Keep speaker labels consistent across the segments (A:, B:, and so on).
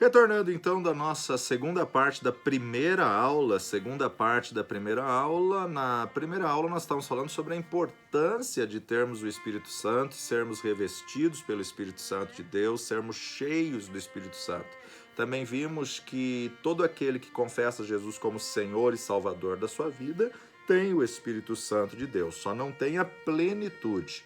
A: Retornando então da nossa segunda parte da primeira aula, na primeira aula nós estávamos falando sobre a importância de termos o Espírito Santo, sermos revestidos pelo Espírito Santo de Deus, sermos cheios do Espírito Santo. Também vimos que todo aquele que confessa Jesus como Senhor e Salvador da sua vida tem o Espírito Santo de Deus, só não tem a plenitude.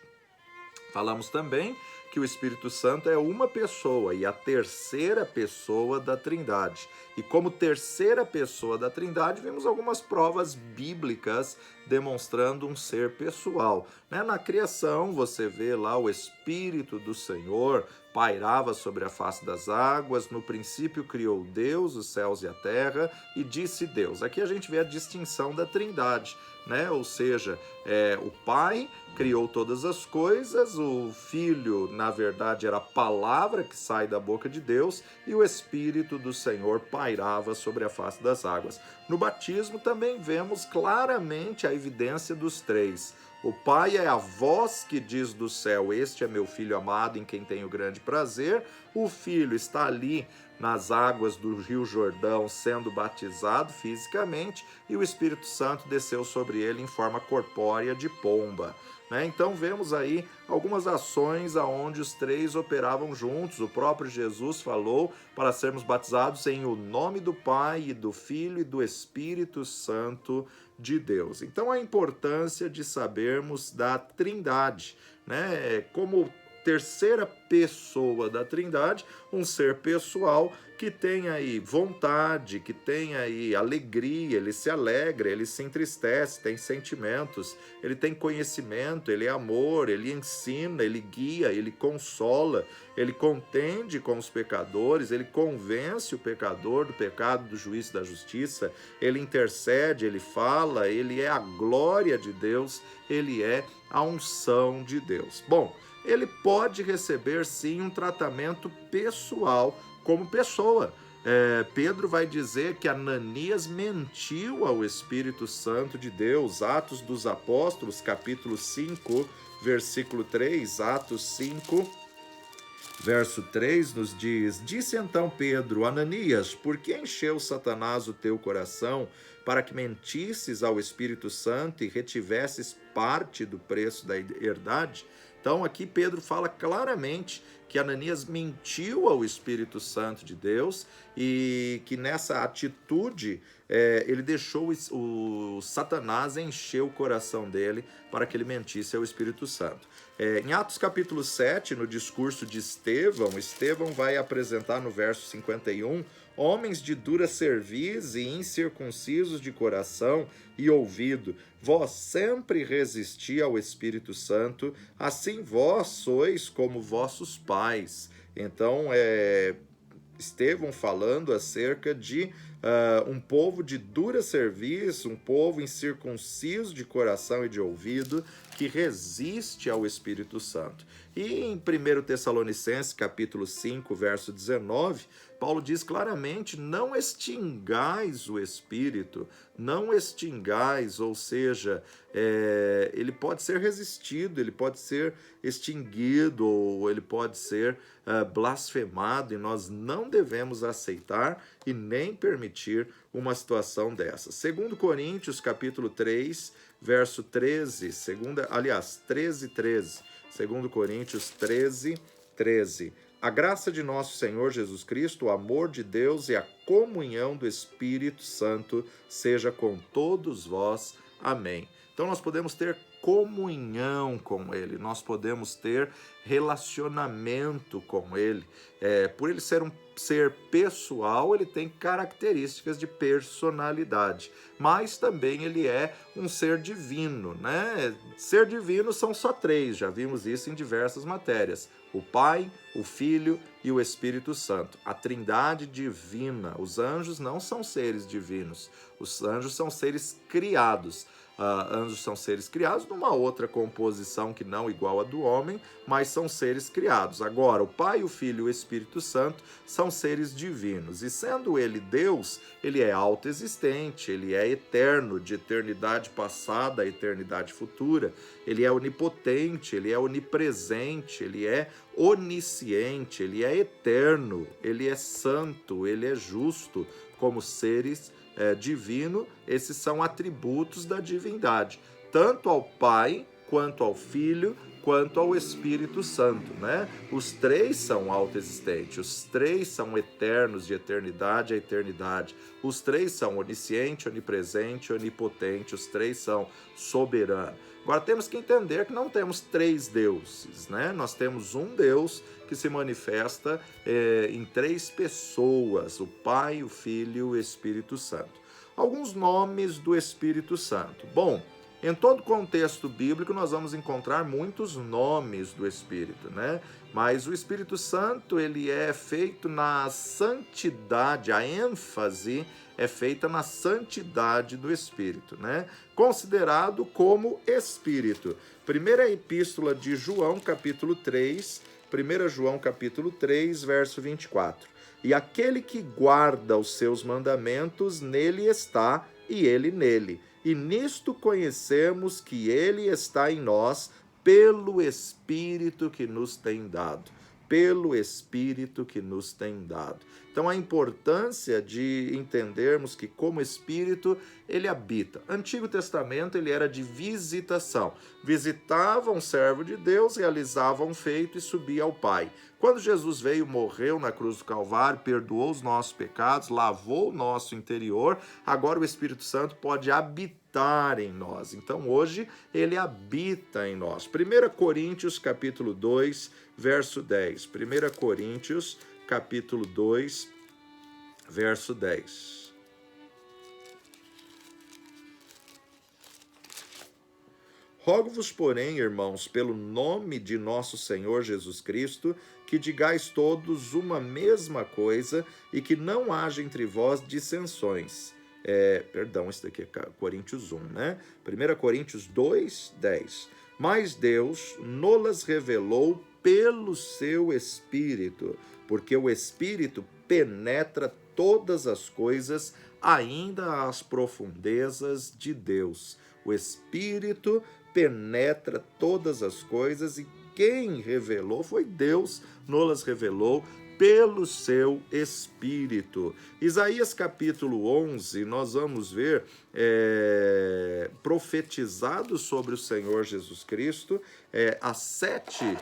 A: Falamos também que o Espírito Santo é uma pessoa e a terceira pessoa da Trindade. E como terceira pessoa da Trindade, vimos algumas provas bíblicas demonstrando um ser pessoal. Na criação, você vê lá o Espírito do Senhor pairava sobre a face das águas, no princípio criou Deus os céus e a terra, e disse Deus. Aqui a gente vê a distinção da Trindade, ou seja, o Pai criou todas as coisas, o Filho, na verdade, era a palavra que sai da boca de Deus, e o Espírito do Senhor pairava sobre a face das águas. No batismo também vemos claramente a evidência dos três. O Pai é a voz que diz do céu: este é meu Filho amado, em quem tenho grande prazer. O Filho está ali nas águas do Rio Jordão sendo batizado fisicamente, e o Espírito Santo desceu sobre ele em forma corpórea de pomba. Então vemos aí algumas ações aonde os três operavam juntos. O próprio Jesus falou para sermos batizados em o nome do Pai e do Filho e do Espírito Santo de Deus. Então a importância de sabermos da Trindade, como terceira pessoa da Trindade, um ser pessoal que tem aí vontade, que tem aí alegria, ele se alegra, ele se entristece, tem sentimentos, ele tem conhecimento, ele é amor, ele ensina, ele guia, ele consola, ele contende com os pecadores, ele convence o pecador do pecado, do juízo e da justiça, ele intercede, ele fala, ele é a glória de Deus, ele é a unção de Deus. Bom, ele pode receber sim um tratamento pessoal como pessoa. Pedro vai dizer que Ananias mentiu ao Espírito Santo de Deus. Atos dos Apóstolos, capítulo 5, versículo 3, Atos 5, verso 3 nos diz: disse então Pedro: Ananias, por que encheu Satanás o teu coração para que mentisses ao Espírito Santo e retivesses parte do preço da herdade? Então aqui Pedro fala claramente que Ananias mentiu ao Espírito Santo de Deus e que nessa atitude ele deixou o Satanás encher o coração dele para que ele mentisse ao Espírito Santo. Em Atos capítulo 7, no discurso de Estevão vai apresentar no verso 51, homens de dura cerviz e incircuncisos de coração e ouvido, vós sempre resisti ao Espírito Santo, assim vós sois como vossos pais. Então, Estevão falando acerca de um povo de dura cerviz, um povo incircunciso de coração e de ouvido, que resiste ao Espírito Santo. E em 1 Tessalonicenses, capítulo 5, verso 19, Paulo diz claramente: não extingais o Espírito, não extingais, ou seja, ele pode ser resistido, ele pode ser extinguido, ou ele pode ser blasfemado, e nós não devemos aceitar e nem permitir uma situação dessa. 2 Coríntios, capítulo 3, verso 13, 13, 13. 2 Coríntios 13, 13. A graça de nosso Senhor Jesus Cristo, o amor de Deus e a comunhão do Espírito Santo seja com todos vós. Amém. Então nós podemos ter comunhão com Ele, nós podemos ter relacionamento com Ele. Por ele ser um ser pessoal, ele tem características de personalidade, mas também ele é um ser divino, Ser divino são só três, já vimos isso em diversas matérias: o Pai, o Filho e o Espírito Santo, a Trindade divina. Os anjos não são seres divinos, os anjos são seres criados. Anjos são seres criados numa outra composição que não igual a do homem, mas são seres criados. Agora, o Pai, o Filho e o Espírito Santo são seres divinos. E sendo ele Deus, ele é autoexistente, ele é eterno, de eternidade passada a eternidade futura. Ele é onipotente, ele é onipresente, ele é onisciente, ele é eterno, ele é santo, ele é justo, como seres divino. Esses são atributos da divindade, tanto ao Pai, quanto ao Filho, quanto ao Espírito Santo, né? Os três são autoexistentes, os três são eternos, de eternidade a eternidade. Os três são onisciente, onipresente, onipotente, os três são soberanos. Agora temos que entender que não temos três deuses, né? Nós temos um Deus que se manifesta em três pessoas, o Pai, o Filho e o Espírito Santo. Alguns nomes do Espírito Santo. Bom, em todo contexto bíblico nós vamos encontrar muitos nomes do Espírito, né? Mas o Espírito Santo, ele é feito na santidade, a ênfase é feita na santidade do Espírito, né? Considerado como Espírito. Primeira epístola de João, capítulo 3, 1 João, capítulo 3, verso 24. E aquele que guarda os seus mandamentos, nele está, e ele nele. E nisto conhecemos que ele está em nós, pelo Espírito que nos tem dado. Pelo Espírito que nos tem dado. Então, a importância de entendermos que, como Espírito, ele habita. Antigo Testamento, ele era de visitação. Visitava um servo de Deus, realizava um feito e subia ao Pai. Quando Jesus veio, morreu na cruz do Calvário, perdoou os nossos pecados, lavou o nosso interior, agora o Espírito Santo pode habitar em nós. Então, hoje, ele habita em nós. 1 Coríntios, capítulo 2, verso 10. 1 Coríntios, capítulo 2, verso 10. Rogo-vos, porém, irmãos, pelo nome de nosso Senhor Jesus Cristo, que digais todos uma mesma coisa e que não haja entre vós dissensões. Isso daqui é Coríntios 1, né? 1 Coríntios 2, 10. Mas Deus nolas revelou pelo seu Espírito, porque o Espírito penetra todas as coisas, ainda as profundezas de Deus. O Espírito penetra todas as coisas e quem revelou foi Deus, nolas revelou pelo seu Espírito. Isaías capítulo 11, nós vamos ver profetizado sobre o Senhor Jesus Cristo, as 7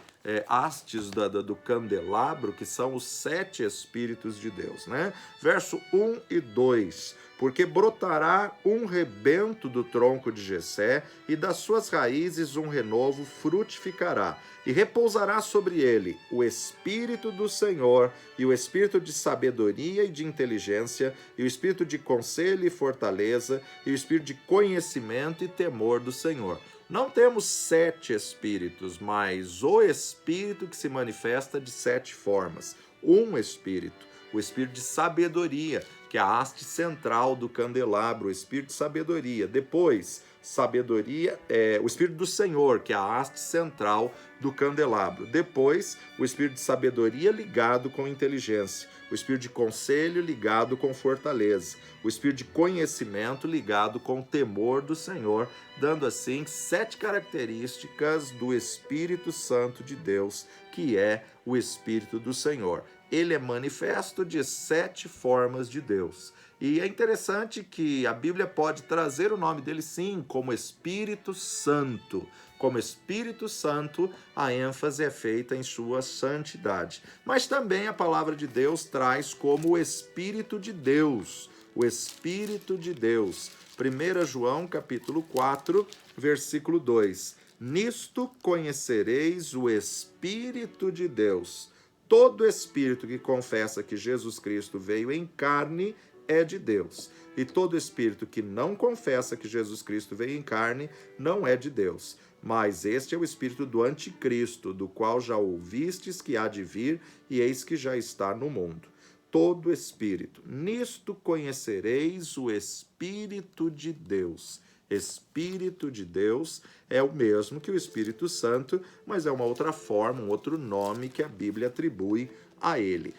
A: hastes do candelabro, que são os 7 Espíritos de Deus, né? Verso 1 e 2. Porque brotará um rebento do tronco de Jessé, e das suas raízes um renovo frutificará, e repousará sobre ele o Espírito do Senhor, e o Espírito de sabedoria e de inteligência, e o Espírito de conselho e fortaleza, e o Espírito de conhecimento e temor do Senhor. Não temos 7 Espíritos, mas o Espírito que se manifesta de 7 formas. Um Espírito, o Espírito de sabedoria, que é a haste central do candelabro, o Espírito de sabedoria. Depois, sabedoria, o Espírito do Senhor, que é a haste central do candelabro. Depois, o Espírito de sabedoria ligado com inteligência. O Espírito de conselho ligado com fortaleza. O Espírito de conhecimento ligado com temor do Senhor, dando assim 7 características do Espírito Santo de Deus, que é o Espírito do Senhor. Ele é manifesto de 7 formas de Deus. E é interessante que a Bíblia pode trazer o nome dele, sim, como Espírito Santo. Como Espírito Santo, a ênfase é feita em sua santidade. Mas também a palavra de Deus traz como o Espírito de Deus. O Espírito de Deus. 1 João, capítulo 4, versículo 2. Nisto conhecereis o Espírito de Deus. Todo espírito que confessa que Jesus Cristo veio em carne é de Deus. E todo espírito que não confessa que Jesus Cristo veio em carne não é de Deus. Mas este é o espírito do anticristo, do qual já ouvistes que há de vir, e eis que já está no mundo. Todo espírito. Nisto conhecereis o Espírito de Deus. Espírito de Deus é o mesmo que o Espírito Santo, mas é uma outra forma, um outro nome que a Bíblia atribui a ele.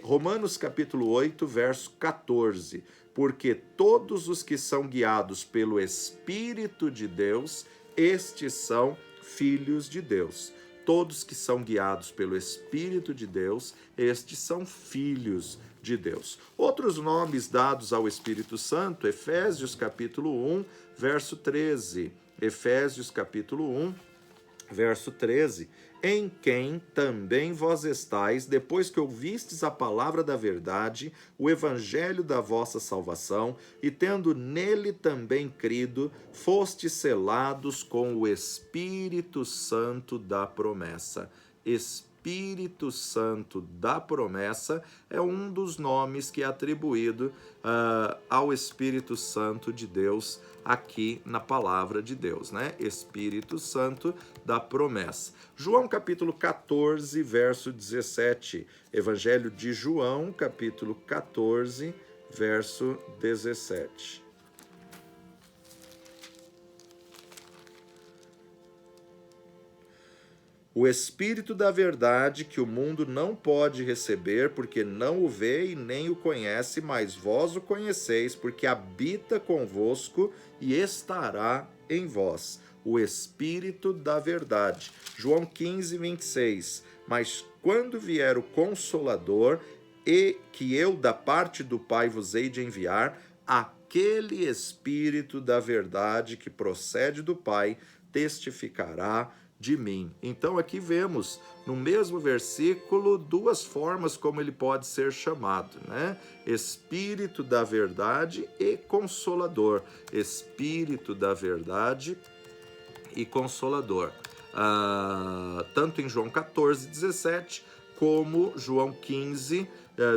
A: Romanos capítulo 8, verso 14. Porque todos os que são guiados pelo Espírito de Deus, estes são filhos de Deus. Todos que são guiados pelo Espírito de Deus, estes são filhos de Deus. Outros nomes dados ao Espírito Santo, Efésios capítulo 1, verso 13. Efésios capítulo 1, verso 13. Em quem também vós estáis, depois que ouvistes a palavra da verdade, o evangelho da vossa salvação, e tendo nele também crido, fostes selados com o Espírito Santo da promessa. Espírito Santo da promessa é um dos nomes que é atribuído ao Espírito Santo de Deus aqui na palavra de Deus, né? Espírito Santo da promessa. João capítulo 14, verso 17. Evangelho de João, capítulo 14, verso 17. O Espírito da verdade que o mundo não pode receber, porque não o vê e nem o conhece, mas vós o conheceis, porque habita convosco e estará em vós. O Espírito da verdade. João 15, 26. Mas quando vier o Consolador, e que eu da parte do Pai vos hei de enviar, aquele Espírito da verdade que procede do Pai, testificará de mim. Então aqui vemos no mesmo versículo duas formas como ele pode ser chamado, né? Espírito da verdade e Consolador. Espírito da verdade e Consolador. Tanto em João 14, 17, como João 15,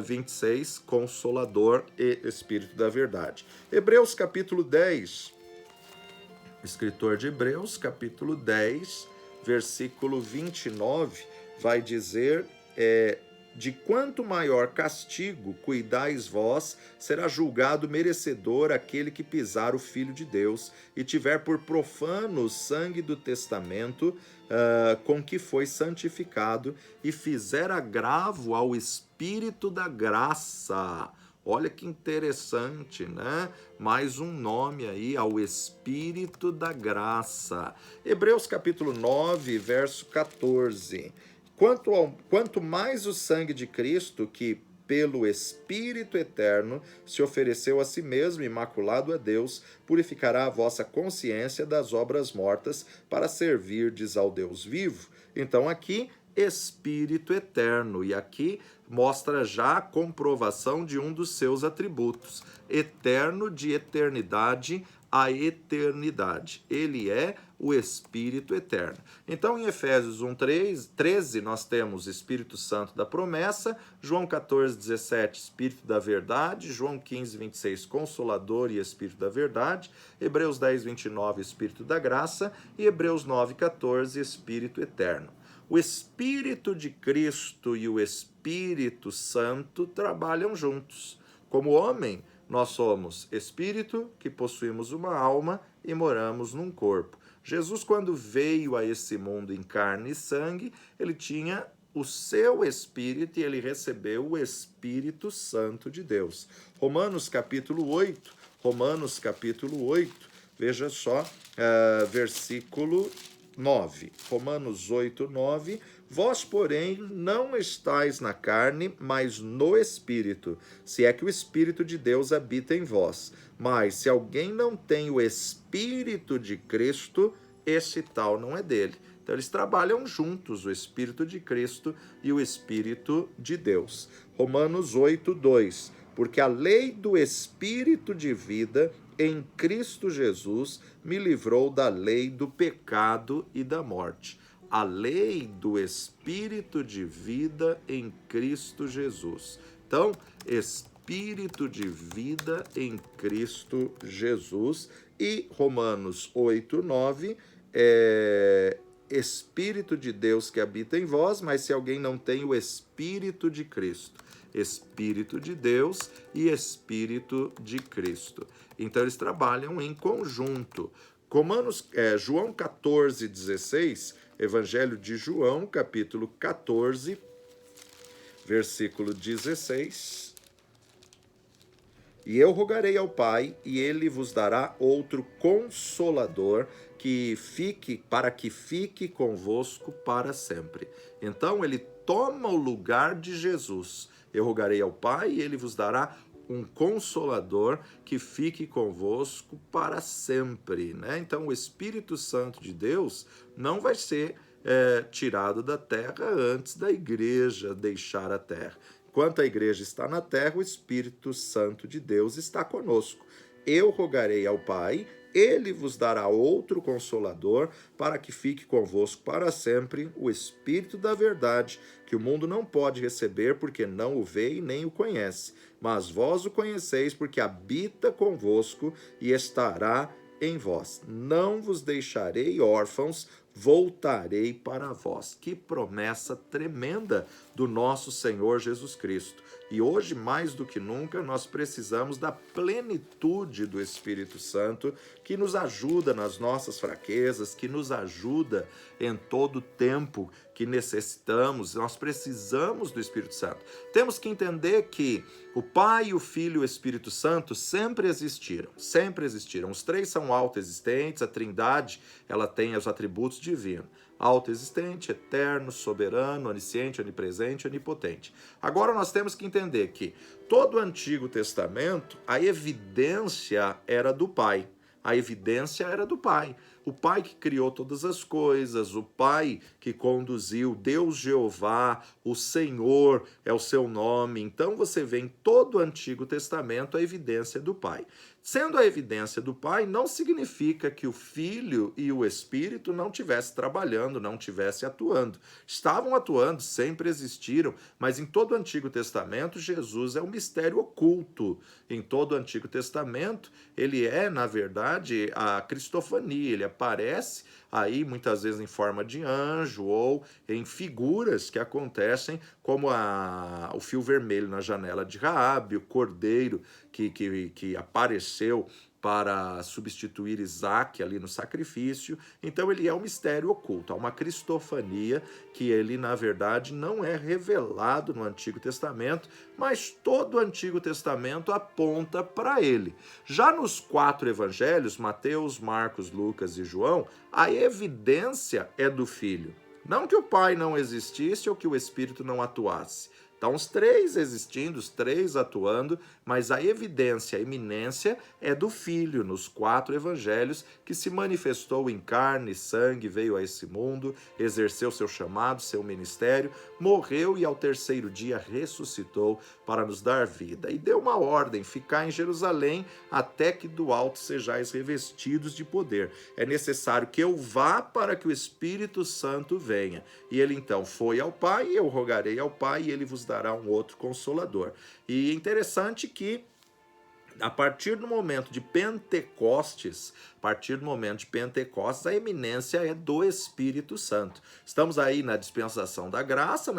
A: 26, Consolador e Espírito da verdade. Hebreus capítulo 10, escritor de Hebreus capítulo 10, versículo 29, vai dizer, de quanto maior castigo cuidais vós, será julgado merecedor aquele que pisar o Filho de Deus e tiver por profano o sangue do testamento com que foi santificado e fizer agravo ao Espírito da graça. Olha que interessante, né? Mais um nome aí ao Espírito da graça. Hebreus capítulo 9, verso 14. Quanto mais o sangue de Cristo, que pelo Espírito eterno se ofereceu a si mesmo, imaculado a Deus, purificará a vossa consciência das obras mortas para servirdes ao Deus vivo. Então aqui, Espírito eterno, e aqui mostra já a comprovação de um dos seus atributos, eterno, de eternidade a eternidade. Ele é o Espírito eterno. Então, em Efésios 1, 13, nós temos Espírito Santo da promessa, João 14, 17, Espírito da verdade, João 15, 26, Consolador e Espírito da verdade, Hebreus 10, 29, Espírito da graça e Hebreus 9, 14, Espírito eterno. O Espírito de Cristo e o Espírito Santo trabalham juntos. Como homem, nós somos espírito, que possuímos uma alma e moramos num corpo. Jesus, quando veio a esse mundo em carne e sangue, ele tinha o seu espírito e ele recebeu o Espírito Santo de Deus. Romanos capítulo 8, veja só, versículo 9. Romanos 8, 9. Vós, porém, não estáis na carne, mas no Espírito, se é que o Espírito de Deus habita em vós. Mas se alguém não tem o Espírito de Cristo, esse tal não é dele. Então eles trabalham juntos, o Espírito de Cristo e o Espírito de Deus. Romanos 8, 2. Porque a lei do Espírito de vida em Cristo Jesus me livrou da lei do pecado e da morte. A lei do Espírito de vida em Cristo Jesus. Então, Espírito de vida em Cristo Jesus. E Romanos 8, 9, Espírito de Deus que habita em vós, mas se alguém não tem o Espírito de Cristo. Espírito de Deus e Espírito de Cristo. Então eles trabalham em conjunto. João 14,16, Evangelho de João, capítulo 14, versículo 16. E eu rogarei ao Pai, e ele vos dará outro Consolador, para que fique convosco para sempre. Então ele toma o lugar de Jesus. Eu rogarei ao Pai, e ele vos dará um Consolador que fique convosco para sempre, né? Então o Espírito Santo de Deus não vai ser tirado da terra antes da igreja deixar a terra. Enquanto a igreja está na terra, o Espírito Santo de Deus está conosco. Eu rogarei ao Pai, ele vos dará outro Consolador, para que fique convosco para sempre, o Espírito da verdade, que o mundo não pode receber, porque não o vê e nem o conhece. Mas vós o conheceis, porque habita convosco e estará em vós. Não vos deixarei órfãos, voltarei para vós. Que promessa tremenda do nosso Senhor Jesus Cristo. E hoje, mais do que nunca, nós precisamos da plenitude do Espírito Santo, que nos ajuda nas nossas fraquezas, que nos ajuda em todo o tempo que necessitamos. Nós precisamos do Espírito Santo. Temos que entender que o Pai, o Filho e o Espírito Santo sempre existiram, sempre existiram. Os três são autoexistentes, a Trindade, ela tem os atributos divinos. Autoexistente, eterno, soberano, onisciente, onipresente, onipotente. Agora nós temos que entender que todo o Antigo Testamento, a evidência era do Pai. A evidência era do Pai. O Pai que criou todas as coisas, o Pai que conduziu, Deus Jeová, o Senhor é o seu nome. Então você vê em todo o Antigo Testamento a evidência do Pai. Sendo a evidência do Pai, não significa que o Filho e o Espírito não estivessem trabalhando, não estivessem atuando. Estavam atuando, sempre existiram, mas em todo o Antigo Testamento, Jesus é um mistério oculto. Em todo o Antigo Testamento, ele é, na verdade, a cristofania, ele aparece aí muitas vezes em forma de anjo ou em figuras que acontecem, como o fio vermelho na janela de Raabe, o cordeiro que apareceu para substituir Isaac ali no sacrifício. Então ele é um mistério oculto, há uma cristofania que ele, na verdade, não é revelado no Antigo Testamento, mas todo o Antigo Testamento aponta para ele. Já nos 4 evangelhos, Mateus, Marcos, Lucas e João, a evidência é do Filho. Não que o Pai não existisse ou que o Espírito não atuasse. Então, os três existindo, os três atuando, mas a evidência, a eminência é do Filho, nos 4 evangelhos, que se manifestou em carne e sangue, veio a esse mundo, exerceu seu chamado, seu ministério, morreu e ao 3º dia ressuscitou para nos dar vida. E deu uma ordem, ficar em Jerusalém até que do alto sejais revestidos de poder. É necessário que eu vá para que o Espírito Santo venha. E ele então foi ao Pai, eu rogarei ao Pai e ele vos dará um outro Consolador. E interessante que a partir do momento de Pentecostes, a eminência é do Espírito Santo. Estamos aí na dispensação da graça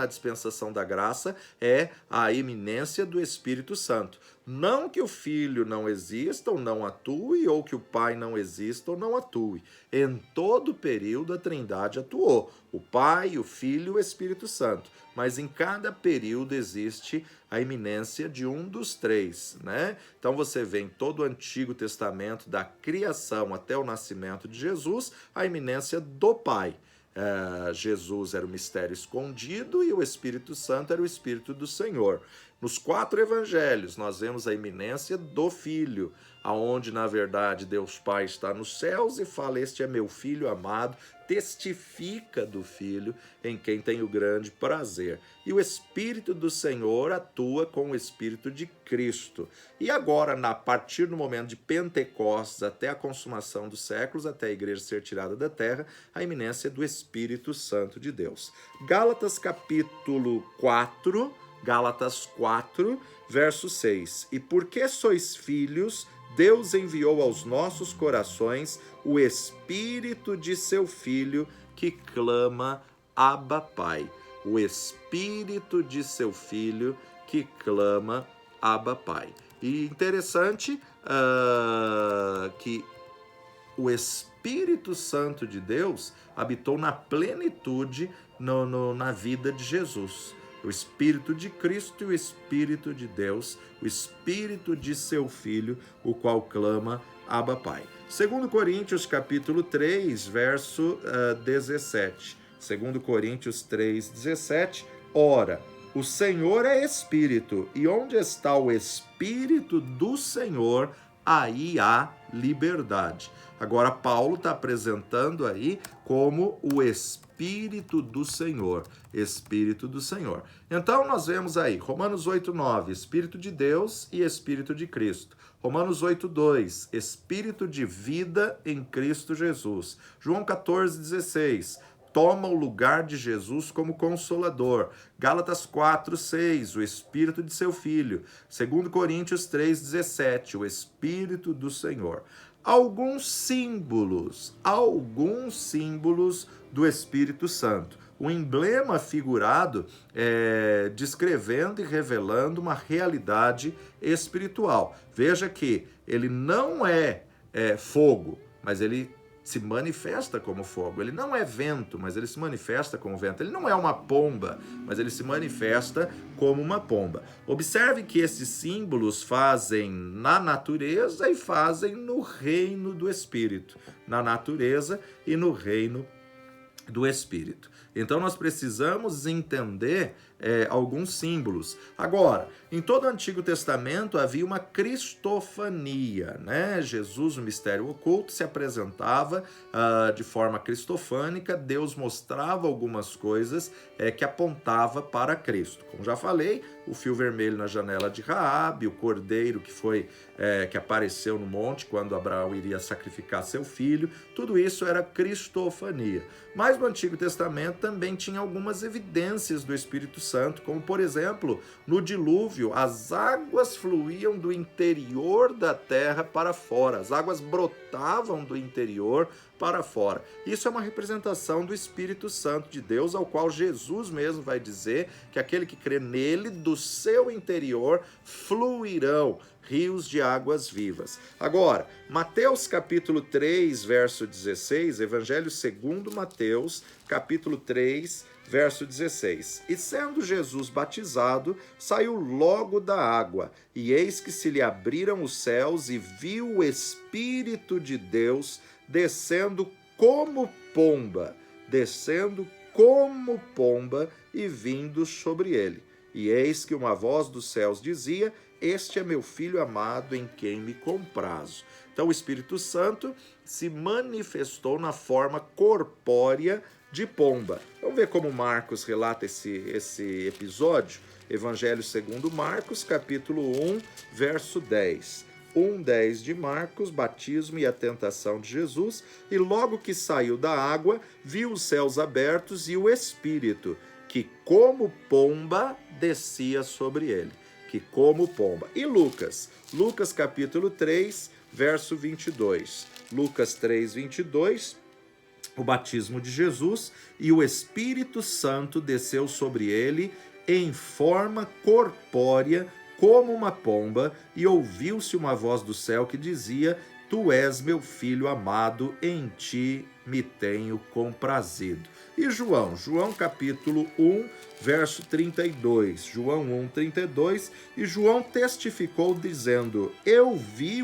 A: é a eminência do Espírito Santo. Não que o Filho não exista ou não atue, ou que o Pai não exista ou não atue. Em todo o período a Trindade atuou, o Pai, o Filho e o Espírito Santo. Mas em cada período existe a iminência de um dos três, né? Então você vê em todo o Antigo Testamento, da criação até o nascimento de Jesus, a iminência do Pai. Jesus era o mistério escondido e o Espírito Santo era o Espírito do Senhor. Nos 4 evangelhos, nós vemos a iminência do Filho, aonde, na verdade, Deus Pai está nos céus e fala: este é meu Filho amado, testifica do Filho, em quem tenho grande prazer. E o Espírito do Senhor atua com o Espírito de Cristo. E agora, a partir do momento de Pentecostes até a consumação dos séculos, até a igreja ser tirada da terra, a iminência do Espírito Santo de Deus. Gálatas capítulo 4, verso 6. E porque sois filhos, Deus enviou aos nossos corações o Espírito de seu Filho, que clama Abba Pai. O Espírito de seu Filho que clama Abba Pai. E interessante que o Espírito Santo de Deus habitou na plenitude na vida de Jesus. O Espírito de Cristo e o Espírito de Deus, o Espírito de seu Filho, o qual clama Abba Pai. 2 Coríntios capítulo 3, verso 17. 2 Coríntios 3, 17. Ora, o Senhor é Espírito, e onde está o Espírito do Senhor, aí há liberdade. Agora, Paulo está apresentando aí como o Espírito do Senhor. Espírito do Senhor. Então, nós vemos aí, Romanos 8:9, Espírito de Deus e Espírito de Cristo. Romanos 8:2, Espírito de vida em Cristo Jesus. João 14:16, toma o lugar de Jesus como Consolador. Gálatas 4:6, o Espírito de seu Filho. 2 Coríntios 3:17, o Espírito do Senhor. Alguns símbolos do Espírito Santo. Um emblema figurado descrevendo e revelando uma realidade espiritual. Veja que ele não é fogo, mas ele se manifesta como fogo. Ele não é vento, mas ele se manifesta como vento. Ele não é uma pomba, mas ele se manifesta como uma pomba. Observe que esses símbolos fazem na natureza e fazem no reino do Espírito. Na natureza e no reino do Espírito. Então nós precisamos entender alguns símbolos. Agora, em todo o Antigo Testamento havia uma cristofania, né? Jesus, o mistério oculto, se apresentava de forma cristofânica, Deus mostrava algumas coisas que apontava para Cristo. Como já falei, o fio vermelho na janela de Raabe, o cordeiro que apareceu no monte quando Abraão iria sacrificar seu filho, tudo isso era cristofania. Mas no Antigo Testamento também tinha algumas evidências do Espírito Santo, como por exemplo, no dilúvio, as águas fluíam do interior da terra para fora, as águas brotavam do interior para fora. Isso é uma representação do Espírito Santo de Deus, ao qual Jesus mesmo vai dizer que aquele que crê nele, do seu interior fluirão rios de águas vivas. Agora, Mateus capítulo 3, verso 16, Evangelho segundo Mateus, capítulo 3, verso 16. E sendo Jesus batizado, saiu logo da água, e eis que se lhe abriram os céus, e viu o Espírito de Deus descendo como pomba, e vindo sobre ele. E eis que uma voz dos céus dizia: este é meu filho amado, em quem me comprazo. Então o Espírito Santo se manifestou na forma corpórea de pomba. Vamos ver como Marcos relata esse episódio. Evangelho segundo Marcos, capítulo 1, verso 10. 1:10 de Marcos, batismo e a tentação de Jesus. E logo que saiu da água, viu os céus abertos e o Espírito, que como pomba descia sobre ele. Que como pomba. E Lucas? Lucas capítulo 3, verso 22. Lucas 3, 22. O batismo de Jesus, e o Espírito Santo desceu sobre ele em forma corpórea, como uma pomba, e ouviu-se uma voz do céu que dizia: tu és meu filho amado, em ti me tenho comprazido. E João capítulo 1, verso 32. João 1, 32. E João testificou dizendo: eu vi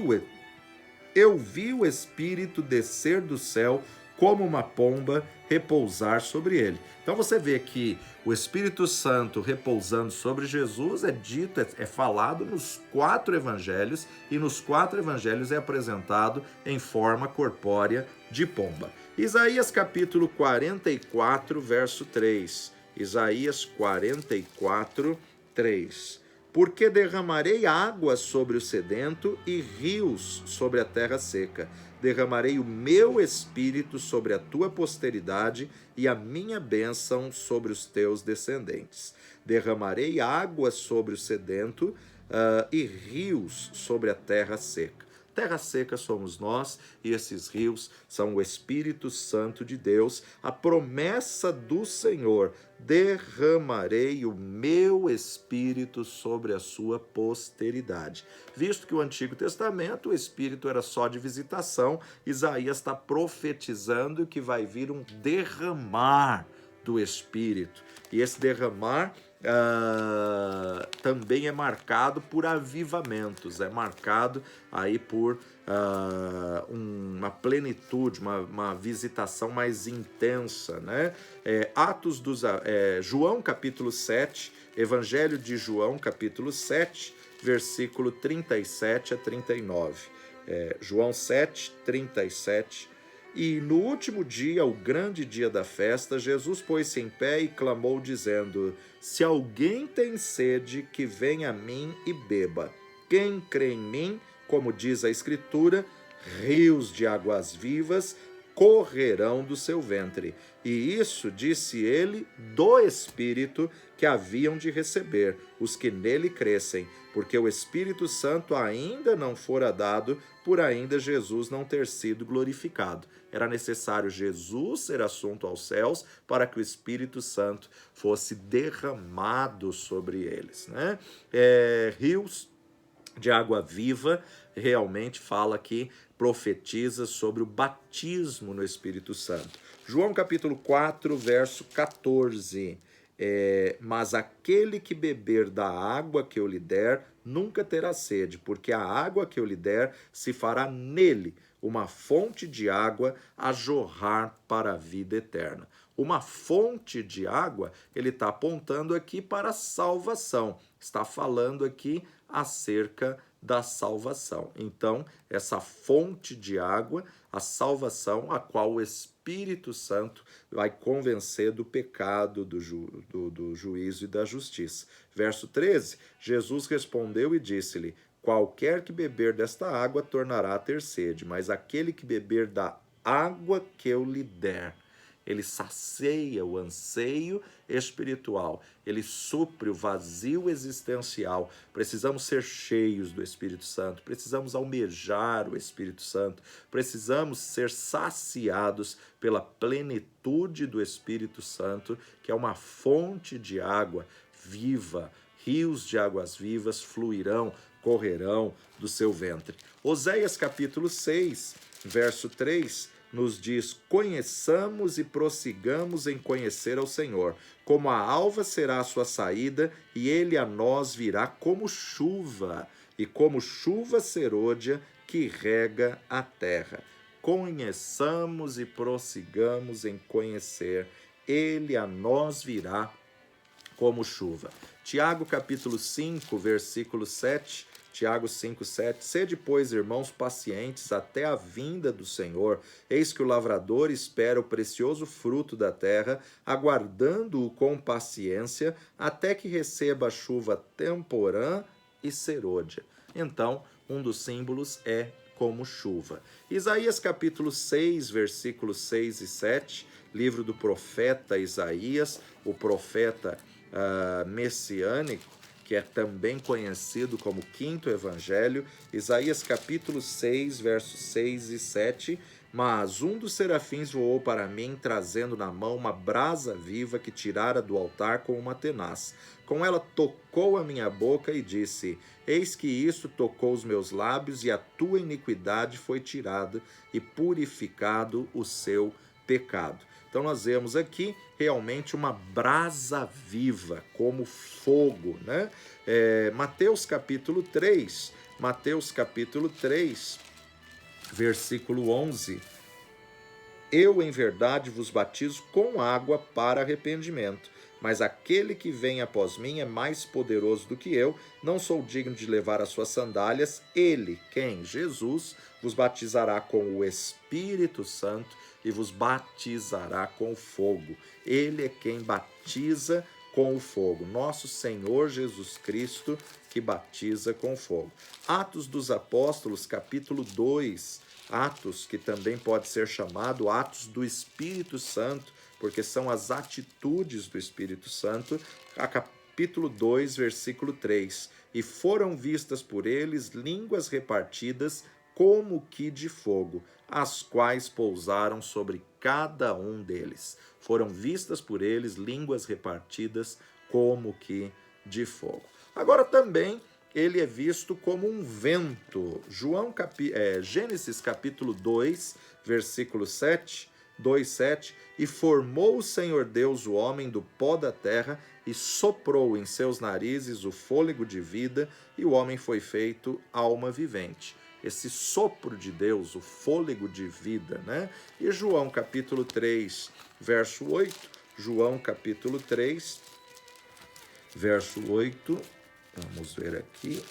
A: o Espírito descer do céu como uma pomba, repousar sobre ele. Então você vê que o Espírito Santo repousando sobre Jesus é dito, é falado nos 4 evangelhos, e nos 4 evangelhos é apresentado em forma corpórea de pomba. Isaías capítulo 44, verso 3. Isaías 44, 3. Porque derramarei água sobre o sedento e rios sobre a terra seca. Derramarei o meu espírito sobre a tua posteridade e a minha bênção sobre os teus descendentes. Derramarei água sobre o sedento e rios sobre a terra seca. terra seca somos nós e esses rios são o Espírito Santo de Deus. A promessa do Senhor: derramarei o meu Espírito sobre a sua posteridade. Visto que o Antigo Testamento, o Espírito era só de visitação, Isaías está profetizando que vai vir um derramar do Espírito. E esse derramar também é marcado por avivamentos, é marcado aí por uma plenitude, uma visitação mais intensa, né? João capítulo 7, Evangelho de João capítulo 7, versículo 37 a 39. João 7, 37. E no último dia, o grande dia da festa, Jesus pôs-se em pé e clamou, dizendo: se alguém tem sede, que venha a mim e beba. Quem crê em mim, como diz a Escritura, rios de águas vivas correrão do seu ventre. E isso disse ele do Espírito que haviam de receber os que nele crescem, porque o Espírito Santo ainda não fora dado, por ainda Jesus não ter sido glorificado. Era necessário Jesus ser assunto aos céus para que o Espírito Santo fosse derramado sobre eles, né? Rios de água viva realmente fala aqui, profetiza sobre o batismo no Espírito Santo. João capítulo 4, verso 14. Mas aquele que beber da água que eu lhe der, nunca terá sede, porque a água que eu lhe der se fará nele uma fonte de água a jorrar para a vida eterna. Uma fonte de água, ele está apontando aqui para a salvação, está falando aqui acerca da salvação. Então, essa fonte de água, a salvação, a qual o Espírito Santo vai convencer do pecado, do juízo e da justiça. Verso 13, Jesus respondeu e disse-lhe: qualquer que beber desta água tornará a ter sede, mas aquele que beber da água que eu lhe der, ele sacia o anseio espiritual, ele supre o vazio existencial. Precisamos ser cheios do Espírito Santo, precisamos almejar o Espírito Santo, precisamos ser saciados pela plenitude do Espírito Santo, que é uma fonte de água viva. Rios de águas vivas fluirão, correrão do seu ventre. Oséias capítulo 6, verso 3, nos diz: conheçamos e prossigamos em conhecer ao Senhor. Como a alva será a sua saída, e ele a nós virá como chuva, e como chuva serôdia que rega a terra. Conheçamos e prossigamos em conhecer, ele a nós virá como chuva. Tiago capítulo 5, versículo 7, Tiago 5, 7, sede, pois, irmãos, pacientes até a vinda do Senhor. Eis que o lavrador espera o precioso fruto da terra, aguardando-o com paciência, até que receba a chuva temporã e serôdia. Então, um dos símbolos é como chuva. Isaías capítulo 6, versículos 6 e 7, livro do profeta Isaías, o profeta messiânico, que é também conhecido como quinto evangelho. Isaías capítulo 6, versos 6 e 7. Mas um dos serafins voou para mim, trazendo na mão uma brasa viva que tirara do altar com uma tenaz. Com ela tocou a minha boca e disse: eis que isto tocou os meus lábios, e a tua iniquidade foi tirada, e purificado o seu pecado. Então nós vemos aqui realmente uma brasa viva, como fogo, né? Mateus capítulo 3, versículo 11. Eu, em verdade, vos batizo com água para arrependimento, mas aquele que vem após mim é mais poderoso do que eu, não sou digno de levar as suas sandálias. Ele, quem? Jesus, vos batizará com o Espírito Santo e vos batizará com fogo. Ele é quem batiza com o fogo. Nosso Senhor Jesus Cristo, que batiza com fogo. Atos dos Apóstolos, capítulo 2. Atos, que também pode ser chamado Atos do Espírito Santo, porque são as atitudes do Espírito Santo. A capítulo 2, versículo 3. E foram vistas por eles línguas repartidas como que de fogo, as quais pousaram sobre cada um deles. Foram vistas por eles línguas repartidas como que de fogo. Agora também ele é visto como um vento. Gênesis capítulo 2, versículo 7, 2:7, e formou o Senhor Deus o homem do pó da terra e soprou em seus narizes o fôlego de vida, e o homem foi feito alma vivente. Esse sopro de Deus, o fôlego de vida, né? E João capítulo 3, verso 8, João capítulo 3, verso 8, vamos ver aqui.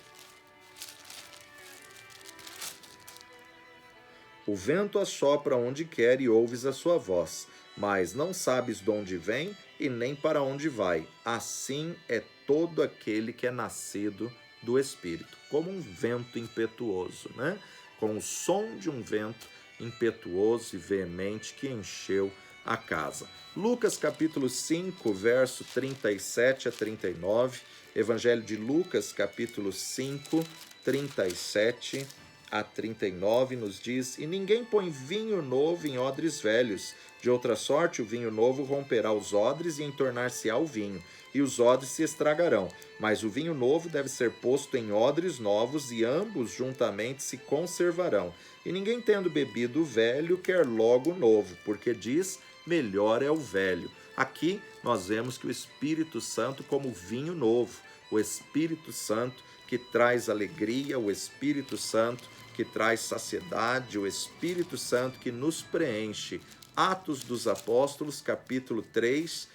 A: O vento assopra onde quer e ouves a sua voz, mas não sabes de onde vem e nem para onde vai. Assim é todo aquele que é nascido do Espírito, como um vento impetuoso, né? Com o som de um vento impetuoso e veemente que encheu a casa. Lucas capítulo 5, verso 37 a 39, Evangelho de Lucas capítulo 5, 37 a 39 nos diz: e ninguém põe vinho novo em odres velhos, de outra sorte o vinho novo romperá os odres e entornar-se-á o vinho, e os odres se estragarão. Mas o vinho novo deve ser posto em odres novos, e ambos juntamente se conservarão. E ninguém tendo bebido o velho quer logo o novo, porque diz: melhor é o velho. Aqui nós vemos que o Espírito Santo como vinho novo, o Espírito Santo que traz alegria, o Espírito Santo que traz saciedade, o Espírito Santo que nos preenche. Atos dos Apóstolos, capítulo 2,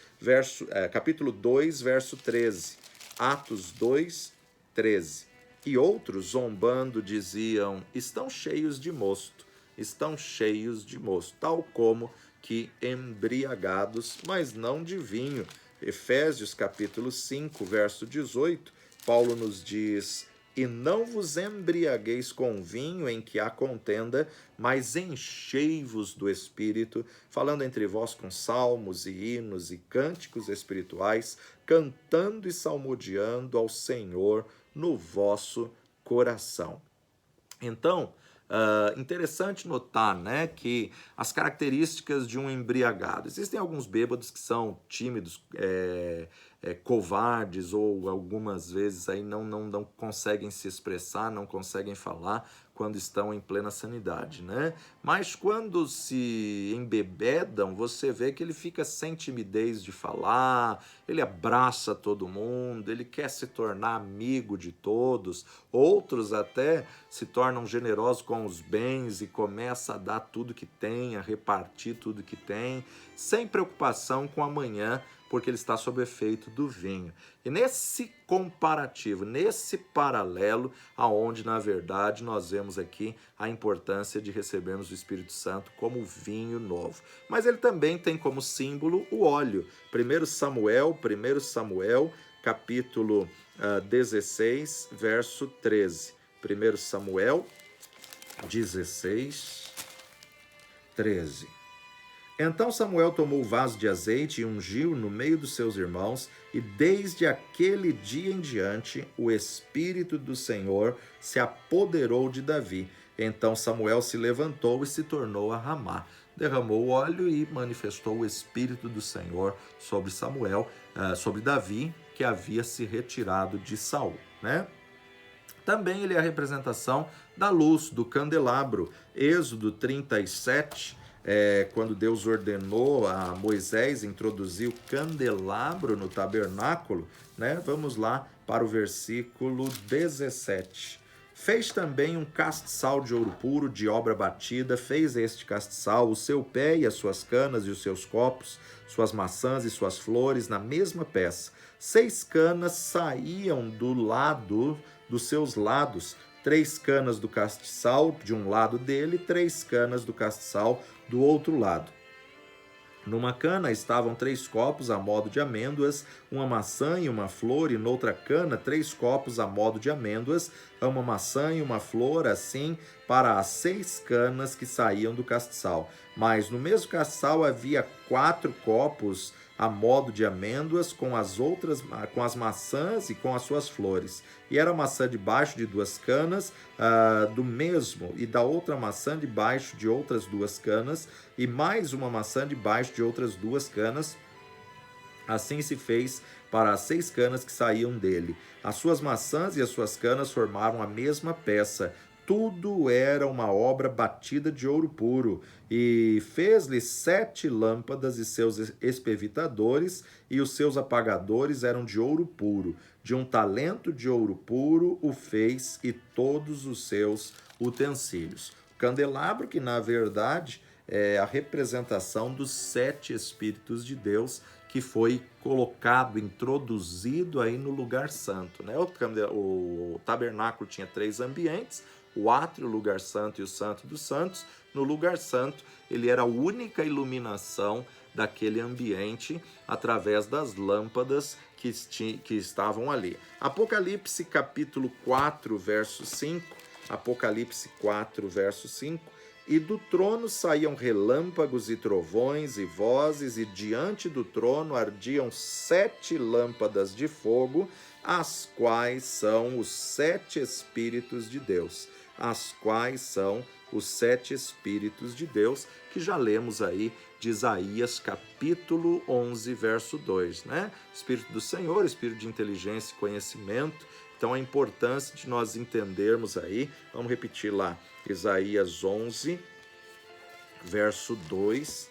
A: verso 13. Atos 2, 13. E outros, zombando, diziam: estão cheios de mosto, tal como que embriagados, mas não de vinho. Efésios capítulo 5, verso 18, Paulo nos diz: e não vos embriagueis com vinho em que há contenda, mas enchei-vos do Espírito, falando entre vós com salmos e hinos e cânticos espirituais, cantando e salmodiando ao Senhor no vosso coração. Então, interessante notar, né, que as características de um embriagado. Existem alguns bêbados que são tímidos, covardes, ou algumas vezes aí não conseguem se expressar, não conseguem falar quando estão em plena sanidade, né? Mas quando se embebedam, você vê que ele fica sem timidez de falar, ele abraça todo mundo, ele quer se tornar amigo de todos. Outros até se tornam generosos com os bens e começa a dar tudo que tem, a repartir tudo que tem, sem preocupação com amanhã, porque ele está sob efeito do vinho. E nesse comparativo, nesse paralelo, aonde na verdade nós vemos aqui a importância de recebermos o Espírito Santo como vinho novo. Mas ele também tem como símbolo o óleo. 1 Samuel, capítulo 16, verso 13. 1 Samuel 16, 13. Então Samuel tomou o vaso de azeite e ungiu no meio dos seus irmãos, e desde aquele dia em diante o Espírito do Senhor se apoderou de Davi. Então Samuel se levantou e se tornou a Ramá. Derramou o óleo e manifestou o Espírito do Senhor sobre sobre Davi, que havia se retirado de Saul, né? Também ele é a representação da luz, do candelabro. Êxodo 37, quando Deus ordenou a Moisés introduzir o candelabro no tabernáculo, né? Vamos lá para o versículo 17. Fez também um castiçal de ouro puro, de obra batida, fez este castiçal, o seu pé e as suas canas e os seus copos, suas maçãs e suas flores, na mesma peça. 6 canas saíam dos seus lados, 3 canas do castiçal de um lado dele, 3 canas do castiçal do outro lado. Numa cana estavam 3 copos a modo de amêndoas, uma maçã e uma flor, e noutra cana 3 copos a modo de amêndoas, uma maçã e uma flor, assim para as 6 canas que saíam do castiçal. Mas no mesmo castiçal havia 4 copos a modo de amêndoas, com as maçãs e com as suas flores. E era maçã debaixo de 2 canas do mesmo, e da outra maçã debaixo de outras 2 canas, e mais uma maçã debaixo de outras 2 canas. Assim se fez para as 6 canas que saíam dele. As suas maçãs e as suas canas formaram a mesma peça. Tudo era uma obra batida de ouro puro. E fez-lhe 7 lâmpadas, e seus espevitadores e os seus apagadores eram de ouro puro. De um talento de ouro puro o fez, e todos os seus utensílios. O candelabro, que na verdade é a representação dos 7 Espíritos de Deus, que foi colocado, introduzido aí no lugar santo, né? O tabernáculo tinha 3 ambientes: o átrio, o lugar santo e o santo dos santos. No lugar santo, ele era a única iluminação daquele ambiente através das lâmpadas que estavam ali. Apocalipse capítulo 4, verso 5. Apocalipse 4, verso 5. E do trono saíam relâmpagos e trovões e vozes, e diante do trono ardiam 7 lâmpadas de fogo, as quais são os 7 Espíritos de Deus. As quais são os 7 Espíritos de Deus, que já lemos aí de Isaías capítulo 11, verso 2, né? Espírito do Senhor, Espírito de inteligência e conhecimento. Então, a importância de nós entendermos aí, vamos repetir lá, Isaías 11, verso 2,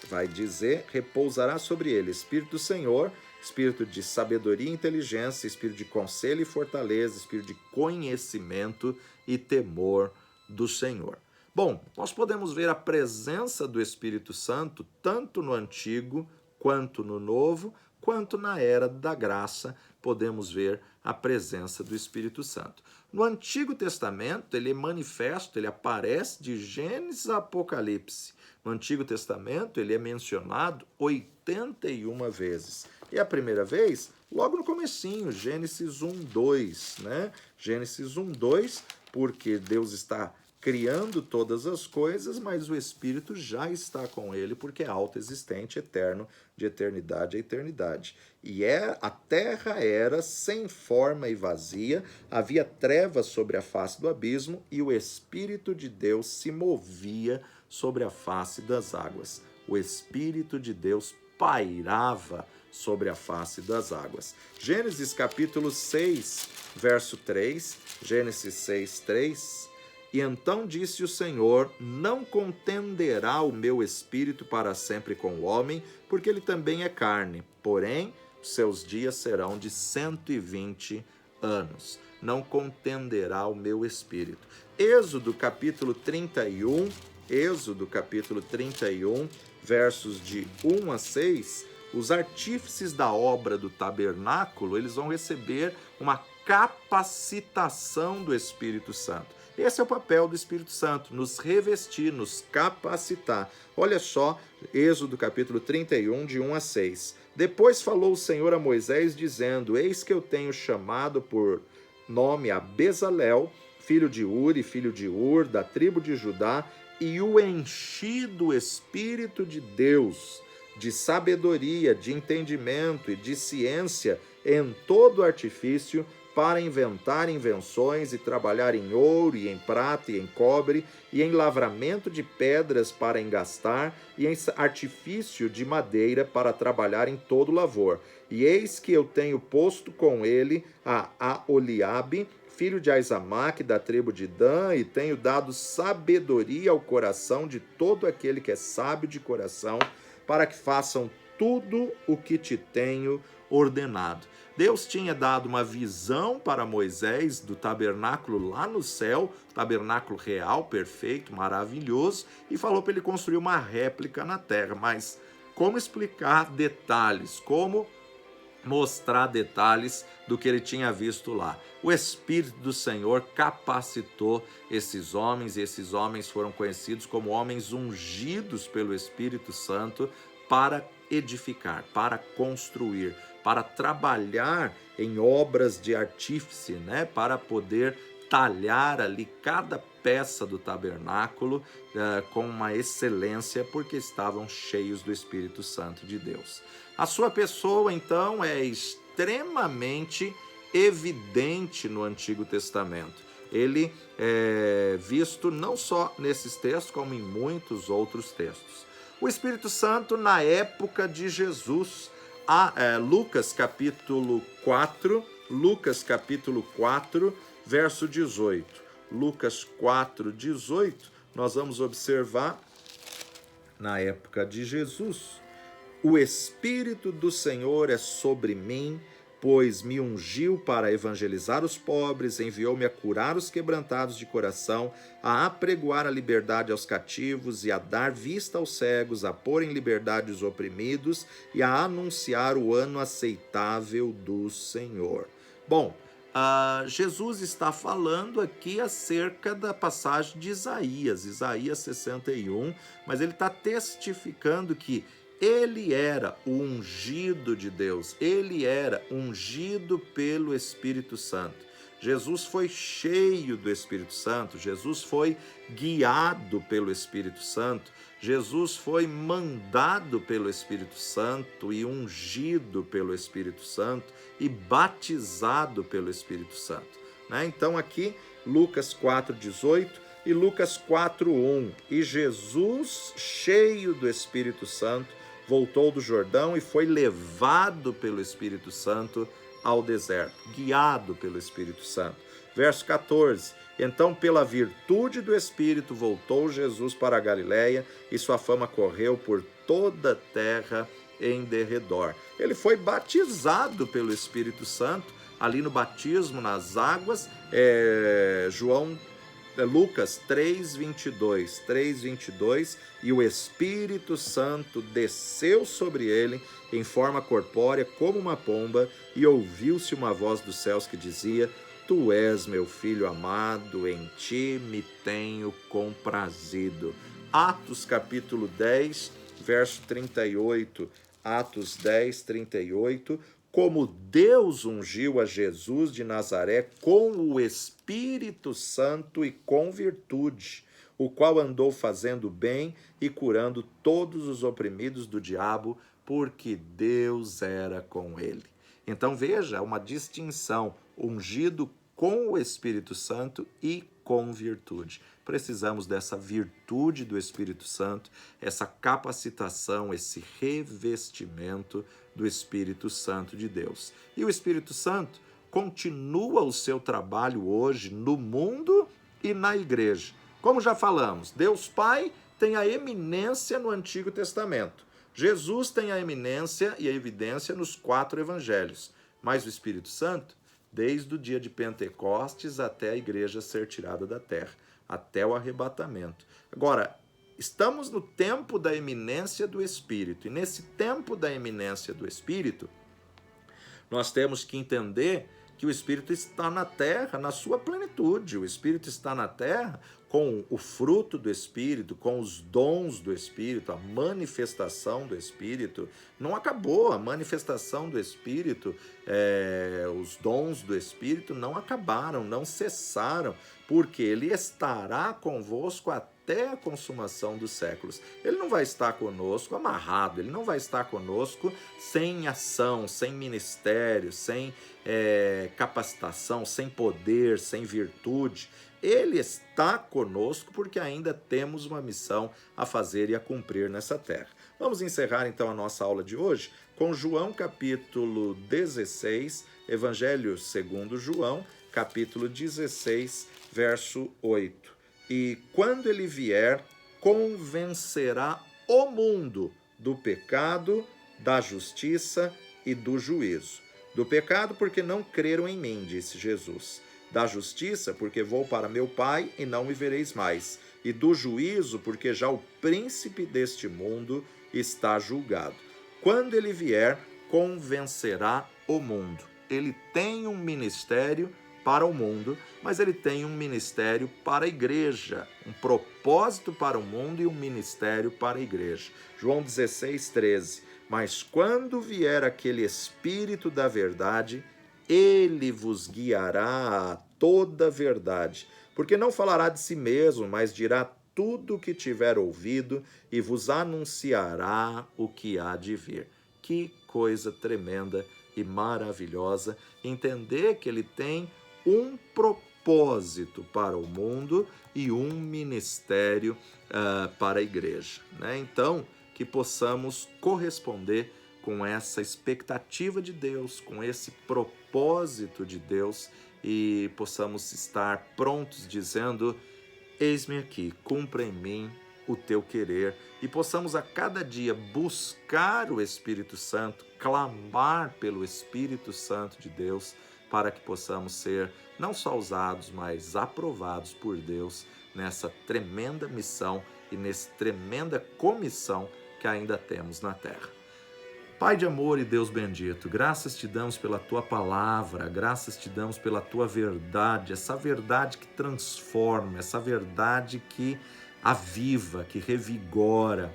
A: vai dizer: repousará sobre ele Espírito do Senhor, Espírito de sabedoria e inteligência, Espírito de conselho e fortaleza, Espírito de conhecimento e temor do Senhor. Bom, nós podemos ver a presença do Espírito Santo tanto no Antigo quanto no Novo, quanto na era da graça, podemos ver a presença do Espírito Santo. No Antigo Testamento, ele é manifesto, ele aparece de Gênesis a Apocalipse. No Antigo Testamento, ele é mencionado 81 vezes. E a primeira vez, logo no comecinho, Gênesis 1:2, né? Gênesis 1:2, porque Deus está criando todas as coisas, mas o Espírito já está com ele, porque é autoexistente, eterno, de eternidade a eternidade. E a terra era sem forma e vazia, havia trevas sobre a face do abismo, e o Espírito de Deus se movia sobre a face das águas. O Espírito de Deus pairava sobre a face das águas. Gênesis capítulo 6, verso 3, Gênesis 6, 3... E então disse o Senhor: não contenderá o meu espírito para sempre com o homem, porque ele também é carne. Porém, seus dias serão de 120 anos. Não contenderá o meu espírito. Êxodo capítulo 31, versos de 1 a 6, os artífices da obra do tabernáculo, eles vão receber uma capacitação do Espírito Santo. Esse é o papel do Espírito Santo, nos revestir, nos capacitar. Olha só, Êxodo capítulo 31, de 1 a 6. Depois falou o Senhor a Moisés, dizendo: eis que eu tenho chamado por nome a Bezalel, filho de Uri, filho de Ur, da tribo de Judá, e o enchi do Espírito de Deus, de sabedoria, de entendimento e de ciência em todo artifício, para inventar invenções e trabalhar em ouro e em prata e em cobre e em lavramento de pedras para engastar e em artifício de madeira para trabalhar em todo lavor. E eis que eu tenho posto com ele a Oliabe, filho de Aizamaque, da tribo de Dan, e tenho dado sabedoria ao coração de todo aquele que é sábio de coração, para que façam tudo o que te tenho ordenado. Deus tinha dado uma visão para Moisés do tabernáculo lá no céu, tabernáculo real, perfeito, maravilhoso, e falou para ele construir uma réplica na terra. Mas como explicar detalhes? Como mostrar detalhes do que ele tinha visto lá? O Espírito do Senhor capacitou esses homens, e esses homens foram conhecidos como homens ungidos pelo Espírito Santo para edificar, para construir, para trabalhar em obras de artífice, né? Para poder talhar ali cada peça do tabernáculo com uma excelência, porque estavam cheios do Espírito Santo de Deus. A sua pessoa, então, é extremamente evidente no Antigo Testamento. Ele é visto não só nesses textos, como em muitos outros textos. O Espírito Santo na época de Jesus, Lucas capítulo 4, verso 18. Lucas 4, 18, nós vamos observar, na época de Jesus: o Espírito do Senhor é sobre mim, pois me ungiu para evangelizar os pobres, enviou-me a curar os quebrantados de coração, a apregoar a liberdade aos cativos e a dar vista aos cegos, a pôr em liberdade os oprimidos e a anunciar o ano aceitável do Senhor. Bom, Jesus está falando aqui acerca da passagem de Isaías 61, mas ele está testificando que ele era o ungido de Deus, ele era ungido pelo Espírito Santo. Jesus foi cheio do Espírito Santo, Jesus foi guiado pelo Espírito Santo, Jesus foi mandado pelo Espírito Santo e ungido pelo Espírito Santo e batizado pelo Espírito Santo. Então aqui, Lucas 4,18 e Lucas 4,1. E Jesus, cheio do Espírito Santo, voltou do Jordão e foi levado pelo Espírito Santo ao deserto, guiado pelo Espírito Santo. Verso 14. Então, pela virtude do Espírito, voltou Jesus para a Galiléia e sua fama correu por toda a terra em derredor. Ele foi batizado pelo Espírito Santo, ali no batismo nas águas, Lucas 3:22, e o Espírito Santo desceu sobre ele em forma corpórea como uma pomba, e ouviu-se uma voz dos céus que dizia: Tu és meu filho amado, em ti me tenho comprazido. Atos capítulo 10, verso 38, Atos 10, 38, como Deus ungiu a Jesus de Nazaré com o Espírito Santo e com virtude, o qual andou fazendo bem e curando todos os oprimidos do diabo, porque Deus era com ele. Então veja, uma distinção: ungido com o Espírito Santo e com virtude. Precisamos dessa virtude do Espírito Santo, essa capacitação, esse revestimento do Espírito Santo de Deus. E o Espírito Santo continua o seu trabalho hoje no mundo e na igreja. Como já falamos, Deus Pai tem a eminência no Antigo Testamento. Jesus tem a eminência e a evidência nos 4 evangelhos. Mas o Espírito Santo, desde o dia de Pentecostes até a igreja ser tirada da terra, até o arrebatamento. Agora, estamos no tempo da eminência do Espírito, e nesse tempo da eminência do Espírito, nós temos que entender que o Espírito está na terra na sua plenitude. O Espírito está na terra com o fruto do Espírito, com os dons do Espírito, a manifestação do Espírito. Não acabou a manifestação do Espírito, os dons do Espírito não acabaram, não cessaram, porque ele estará convosco até a consumação dos séculos. Ele não vai estar conosco amarrado, ele não vai estar conosco sem ação, sem ministério, sem capacitação, sem poder, sem virtude. Ele está conosco porque ainda temos uma missão a fazer e a cumprir nessa terra. Vamos encerrar então a nossa aula de hoje com João capítulo 16, Evangelho segundo João, capítulo 16, verso 8. E quando ele vier, convencerá o mundo do pecado, da justiça e do juízo. Do pecado, porque não creram em mim, disse Jesus. Da justiça, porque vou para meu Pai e não me vereis mais. E do juízo, porque já o príncipe deste mundo está julgado. Quando ele vier, convencerá o mundo. Ele tem um ministério para o mundo, mas ele tem um ministério para a igreja, um propósito para o mundo e um ministério para a igreja. João 16, 13. Mas quando vier aquele Espírito da verdade, Ele vos guiará a toda a verdade, porque não falará de si mesmo, mas dirá tudo o que tiver ouvido e vos anunciará o que há de vir. Que coisa tremenda e maravilhosa entender que ele tem um propósito para o mundo e um ministério para a igreja, né? Então, que possamos corresponder com essa expectativa de Deus, com esse propósito de Deus e possamos estar prontos dizendo: eis-me aqui, cumpra em mim o teu querer, e possamos a cada dia buscar o Espírito Santo, clamar pelo Espírito Santo de Deus, para que possamos ser não só usados, mas aprovados por Deus nessa tremenda missão e nessa tremenda comissão que ainda temos na terra. Pai de amor e Deus bendito, graças te damos pela tua palavra, graças te damos pela tua verdade, essa verdade que transforma, essa verdade que aviva, que revigora.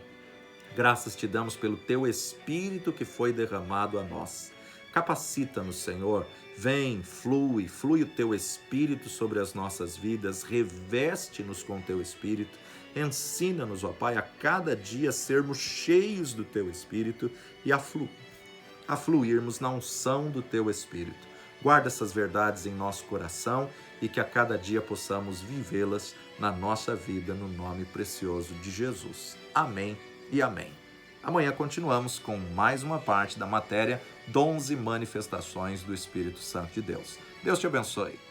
A: Graças te damos pelo teu Espírito que foi derramado a nós. Capacita-nos, Senhor, vem, flui o teu Espírito sobre as nossas vidas, reveste-nos com o teu Espírito, ensina-nos, ó Pai, a cada dia sermos cheios do teu Espírito e a fluirmos na unção do teu Espírito. Guarda essas verdades em nosso coração e que a cada dia possamos vivê-las na nossa vida, no nome precioso de Jesus. Amém e amém. Amanhã continuamos com mais uma parte da matéria Dons e Manifestações do Espírito Santo de Deus. Deus te abençoe.